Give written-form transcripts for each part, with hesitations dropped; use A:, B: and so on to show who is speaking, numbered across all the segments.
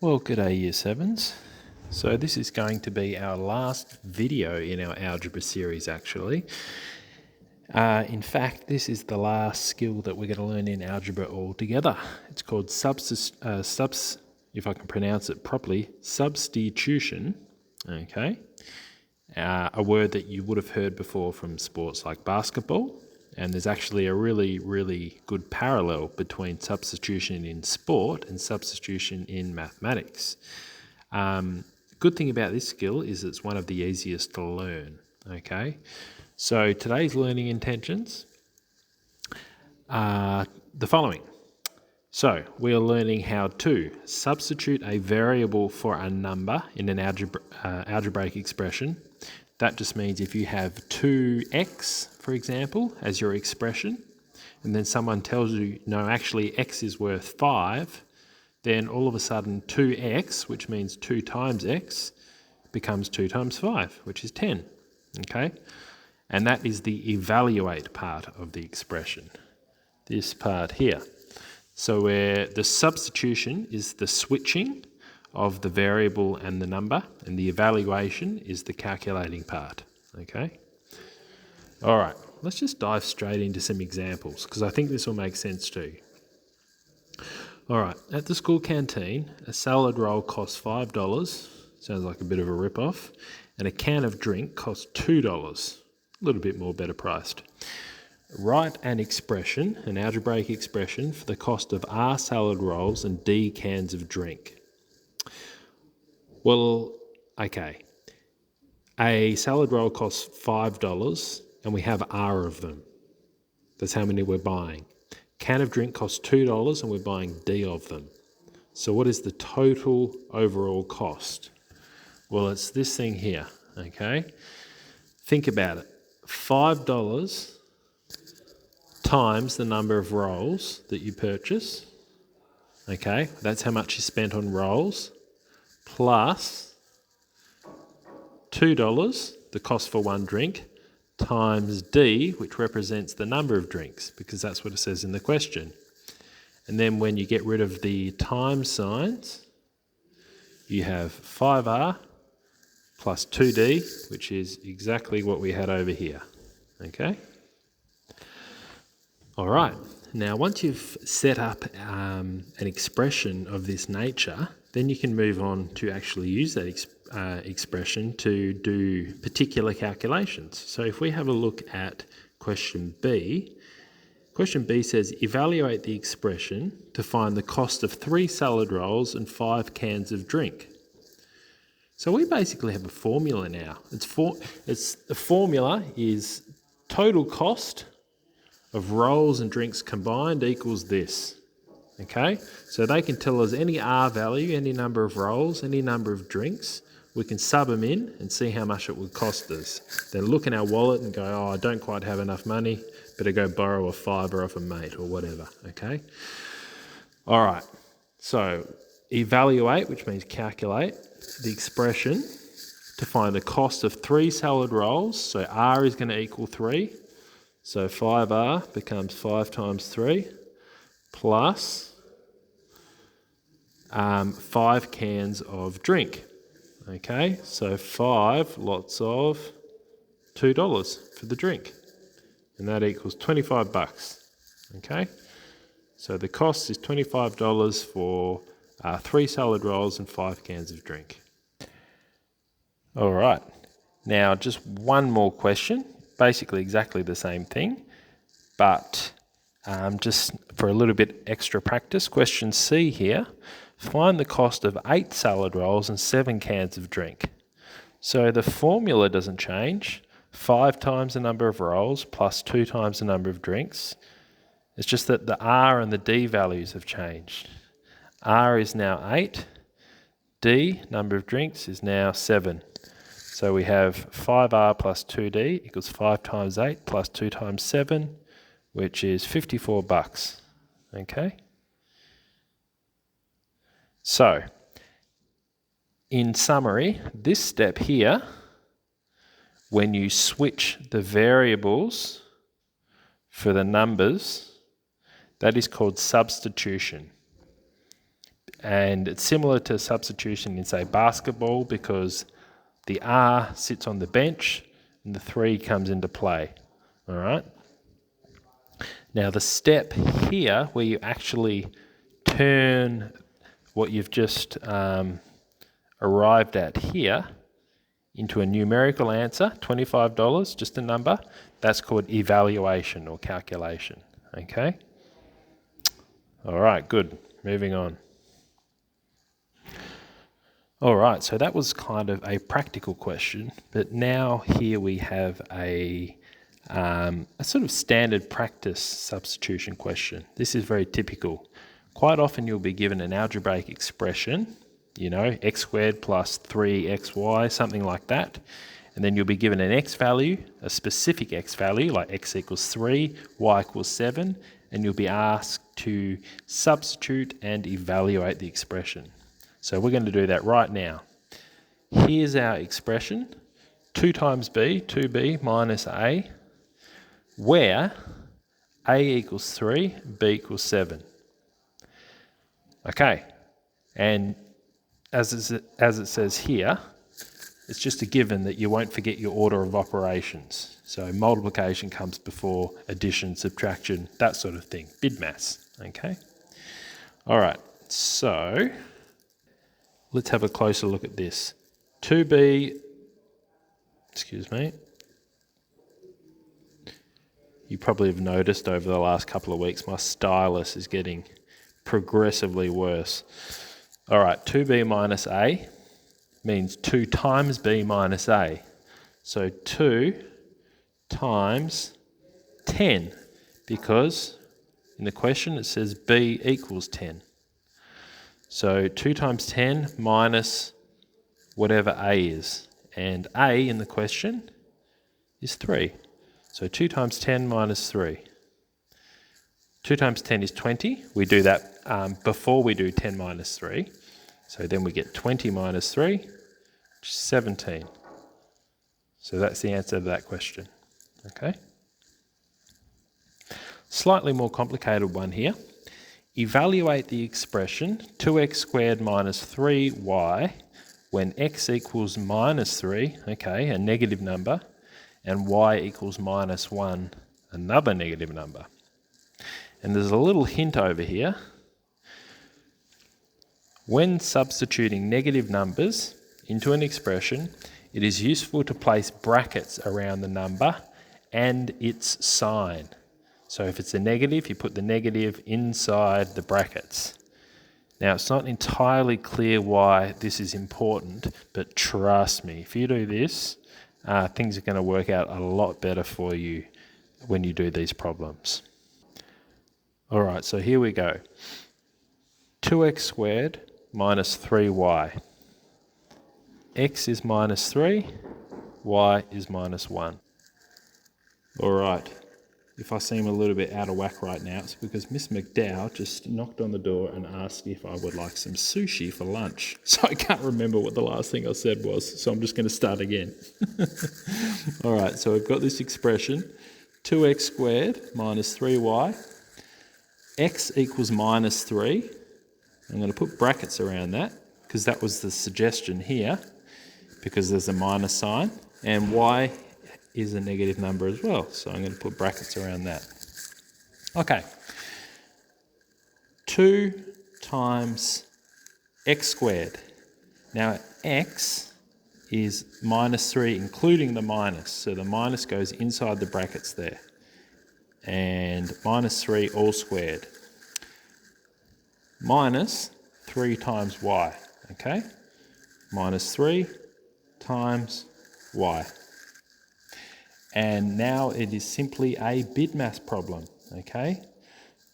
A: Well, g'day Year 7s. So this is going to be our last video in our algebra series actually. In fact, this is the last skill that we're going to learn in algebra altogether. It's called if I can pronounce it properly, substitution, okay? A word that you would have heard before from sports like basketball. And there's actually a really good parallel between substitution in sport and substitution in mathematics. Good thing about this skill is it's one of the easiest to learn, okay? So today's learning intentions are the following. So we are learning how to substitute a variable for a number in an algebraic expression. That just means if you have 2x, for example, as your expression, and then someone tells you, no, actually x is worth 5, then all of a sudden 2x, which means 2 times x, becomes 2 times 5, which is 10, okay? And that is the evaluate part of the expression, this part here. So where the substitution is the switching of the variable and the number, and the evaluation is the calculating part, okay? All right, let's just dive straight into some examples, because I think this will make sense too. All right, at the school canteen, a salad roll costs $5, sounds like a bit of a rip-off, and a can of drink costs $2, a little bit more better priced. Write an expression, an algebraic expression, for the cost of R salad rolls and D cans of drink. Well, okay, a salad roll costs $5 and we have R of them. That's how many we're buying. Can of drink costs $2 and we're buying D of them. So what is the total overall cost? Well, it's this thing here, okay? Think about it. $5 times the number of rolls that you purchase, okay? That's how much you spent on rolls, plus $2, the cost for one drink, times D, which represents the number of drinks, because that's what it says in the question. And then when you get rid of the times signs, you have 5R plus 2D, which is exactly what we had over here, okay? All right, now once you've set up an expression of this nature, then you can move on to actually use that expression to do particular calculations. So if we have a look at question B says evaluate the expression to find the cost of 3 salad rolls and 5 cans of drink. So we basically have a formula now. The formula is total cost of rolls and drinks combined equals this. Okay, so they can tell us any R value, any number of rolls, any number of drinks. We can sub them in and see how much it would cost us. Then look in our wallet and go, oh, I don't quite have enough money, better go borrow a fiver off a mate or whatever, okay? All right, so evaluate, which means calculate, the expression to find the cost of 3 salad rolls. So R is going to equal 3. So 5R becomes 5 times 3 plus 5 cans of drink. Okay, so 5 lots of $2 for the drink, and that equals $25. Okay, so the cost is $25 for 3 salad rolls and 5 cans of drink. All right, now just one more question, basically exactly the same thing, but just for a little bit extra practice, question C here. Find the cost of 8 salad rolls and 7 cans of drink. So the formula doesn't change. 5 times the number of rolls plus 2 times the number of drinks. It's just that the R and the D values have changed. R is now 8. D, number of drinks, is now 7. So we have 5R plus 2D equals 5 times 8 plus 2 times 7, which is $54. Okay? So, in summary, this step here, when you switch the variables for the numbers, that is called substitution. And it's similar to substitution in, say, basketball, because the R sits on the bench and the 3 comes into play. All right. Now the step here where you actually turn what you've just arrived at here into a numerical answer, $25, just a number, that's called evaluation or calculation. Okay? All right, good. Moving on. All right, so that was kind of a practical question, but now here we have a sort of standard practice substitution question. This is very typical. Quite often you'll be given an algebraic expression, you know, x squared plus 3xy, something like that, and then you'll be given an x value, a specific x value, like x equals 3, y equals 7, and you'll be asked to substitute and evaluate the expression. So we're going to do that right now. Here's our expression, 2 times b, 2b minus a, where a equals 3, b equals 7. Okay, and as it says here, it's just a given that you won't forget your order of operations. So multiplication comes before addition, subtraction, that sort of thing, BIDMAS, okay? All right, so let's have a closer look at this. 2b, excuse me, you probably have noticed over the last couple of weeks my stylus is getting progressively worse. All right, 2b minus a means 2 times b minus a. So 2 times 10, because in the question it says b equals 10. So 2 times 10 minus whatever a is. And a in the question is 3. So 2 times 10 minus 3. 2 times 10 is 20. We do that before we do 10 minus 3. So then we get 20 minus 3, which is 17. So that's the answer to that question. Okay. Slightly more complicated one here. Evaluate the expression 2x squared minus 3y when x equals minus 3, okay, a negative number, and y equals minus 1, another negative number. And there's a little hint over here. When substituting negative numbers into an expression, it is useful to place brackets around the number and its sign. So if it's a negative, you put the negative inside the brackets. Now, it's not entirely clear why this is important, but trust me, if you do this, things are going to work out a lot better for you when you do these problems. All right, so here we go. 2x squared minus 3y. X is minus 3, y is minus 1. All right, if I seem a little bit out of whack right now, it's because Miss McDowell just knocked on the door and asked if I would like some sushi for lunch. So I can't remember what the last thing I said was, so I'm just going to start again. All right, so I've got this expression, 2x squared minus 3y. X equals minus 3. I'm going to put brackets around that because that was the suggestion here, because there's a minus sign, and y is a negative number as well, so I'm going to put brackets around that. Okay, 2 times x squared. Now x is minus 3 including the minus, so the minus goes inside the brackets there, and minus 3 all squared. Minus 3 times y, okay? Minus 3 times y. And now it is simply a BIDMAS problem, okay?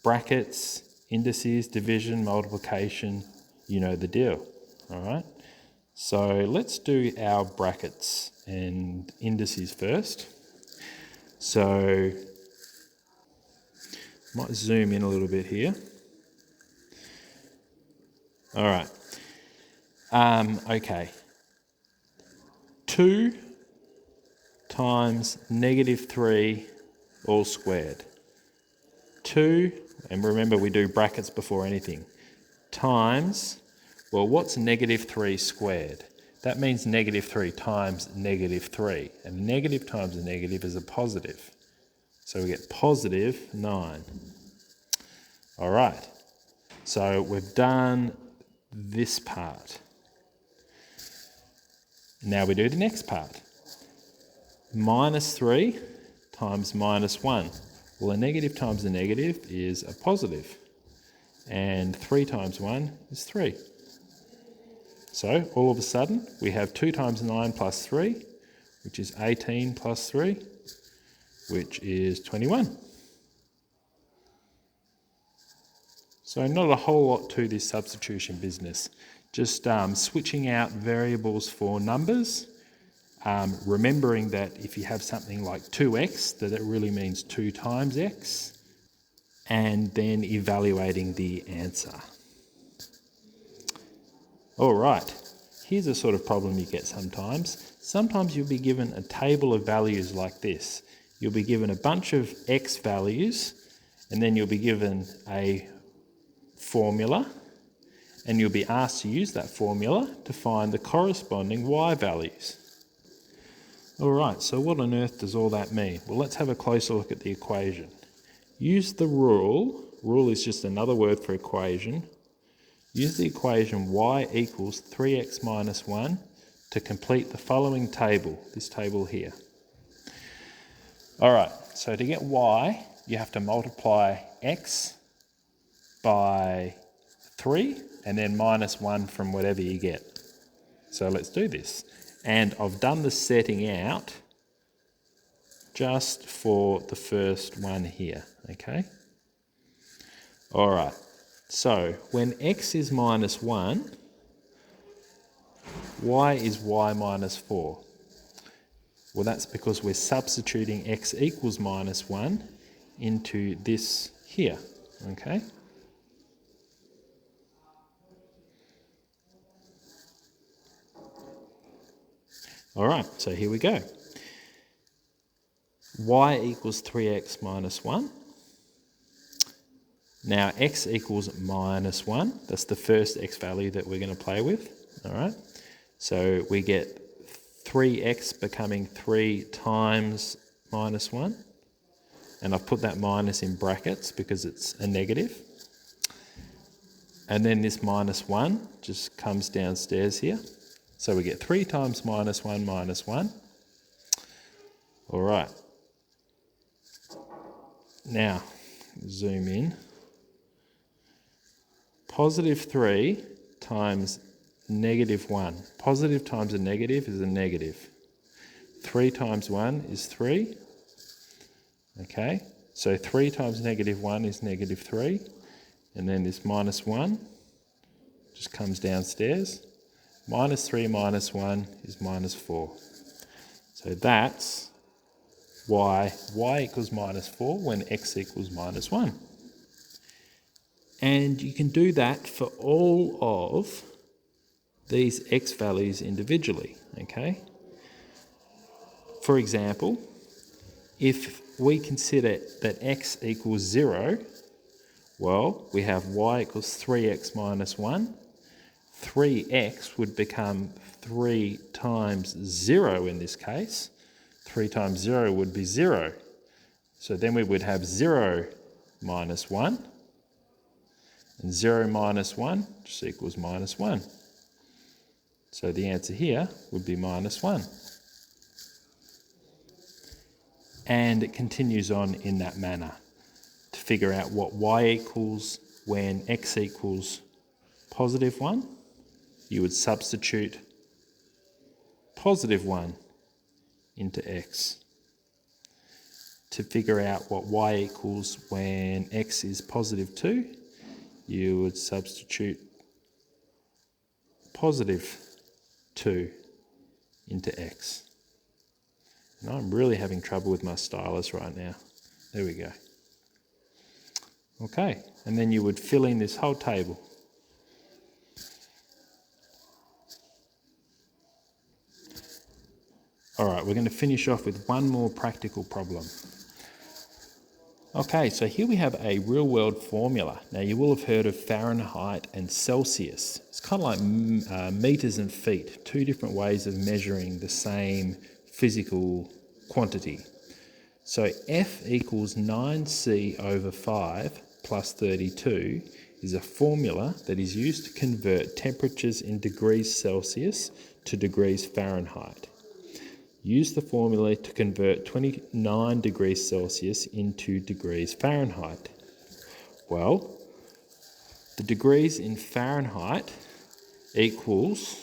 A: Brackets, indices, division, multiplication, you know the deal, all right? So let's do our brackets and indices first. So, might zoom in a little bit here. All right. Okay. 2 times negative 3 all squared. 2, and remember we do brackets before anything. times, well, what's negative 3 squared? That means negative 3 times negative 3. And negative times a negative is a positive. So we get positive 9. All right. So we've done this part. Now we do the next part. Minus 3 times minus 1. Well, a negative times a negative is a positive. And 3 times 1 is 3. So all of a sudden we have 2 times 9 plus 3, which is 18 plus 3, which is 21. So not a whole lot to this substitution business. Just switching out variables for numbers, remembering that if you have something like 2x, that it really means 2 times x, and then evaluating the answer. All right, here's a sort of problem you get sometimes. Sometimes you'll be given a table of values like this. You'll be given a bunch of x values, and then you'll be given a formula, and you'll be asked to use that formula to find the corresponding y values. All right, so what on earth does all that mean? Well, let's have a closer look at the equation. Use the rule. Rule is just another word for equation. Use the equation y equals 3x minus 1 to complete the following table, this table here. All right, so to get y, you have to multiply x by 3 and then minus 1 from whatever you get. So let's do this. And I've done the setting out just for the first one here, okay? All right, so when x is minus 1, y is y minus 4. Well, that's because we're substituting x equals minus 1 into this here, okay? All right, so here we go. Y equals 3x minus 1. Now x equals minus 1. That's the first x value that we're going to play with. All right, so we get 3x becoming 3 times minus 1. And I've put that minus in brackets because it's a negative. And then this minus 1 just comes downstairs here. So we get 3 times minus 1 minus 1. All right. Now, zoom in. Positive 3 times negative 1. Positive times a negative is a negative. 3 times 1 is 3. Okay, so 3 times negative 1 is negative 3. And then this minus 1 just comes downstairs. Minus 3 minus 1 is minus 4. So that's why y equals minus 4 when x equals minus 1. And you can do that for all of these x values individually, okay? For example, if we consider that x equals 0, well, we have y equals 3x minus 1. 3x would become 3 times 0 in this case. 3 times 0 would be 0. So then we would have 0 minus 1. And 0 minus 1 just equals minus 1. So the answer here would be minus 1. And it continues on in that manner to figure out what y equals when x equals positive 1. You would substitute positive 1 into x. To figure out what y equals when x is positive 2, you would substitute positive 2 into x. And I'm really having trouble with my stylus right now. There we go. Okay, and then you would fill in this whole table. All right, we're going to finish off with one more practical problem. Okay, so here we have a real-world formula. Now you will have heard of Fahrenheit and Celsius. It's kind of like meters and feet, two different ways of measuring the same physical quantity. So F equals 9C over 5 plus 32 is a formula that is used to convert temperatures in degrees Celsius to degrees Fahrenheit. Use the formula to convert 29 degrees Celsius into degrees Fahrenheit. Well, the degrees in Fahrenheit equals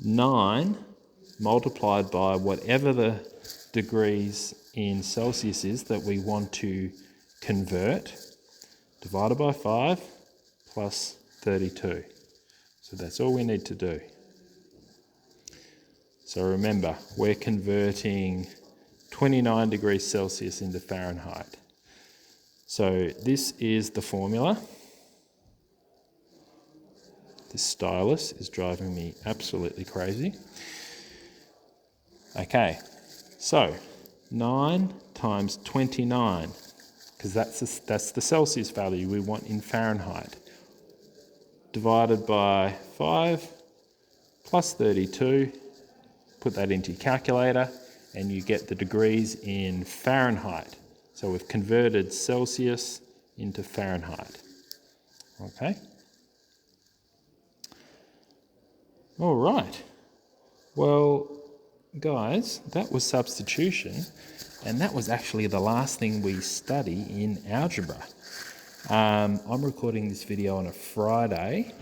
A: 9 multiplied by whatever the degrees in Celsius is that we want to convert, divided by 5 plus 32. So that's all we need to do. So remember, we're converting 29 degrees Celsius into Fahrenheit. So this is the formula. This stylus is driving me absolutely crazy. Okay, so 9 times 29, because that's the Celsius value we want in Fahrenheit, divided by 5 plus 32. Put that into your calculator and you get the degrees in Fahrenheit. So we've converted Celsius into Fahrenheit. Okay. All right. Well, guys, that was substitution, and that was actually the last thing we study in algebra. I'm recording this video on a Friday.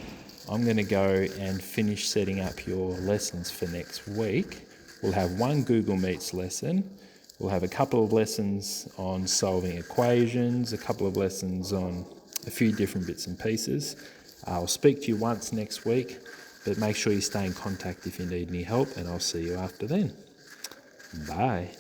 A: I'm going to go and finish setting up your lessons for next week. We'll have one Google Meets lesson. We'll have a couple of lessons on solving equations, a couple of lessons on a few different bits and pieces. I'll speak to you once next week, but make sure you stay in contact if you need any help, and I'll see you after then. Bye.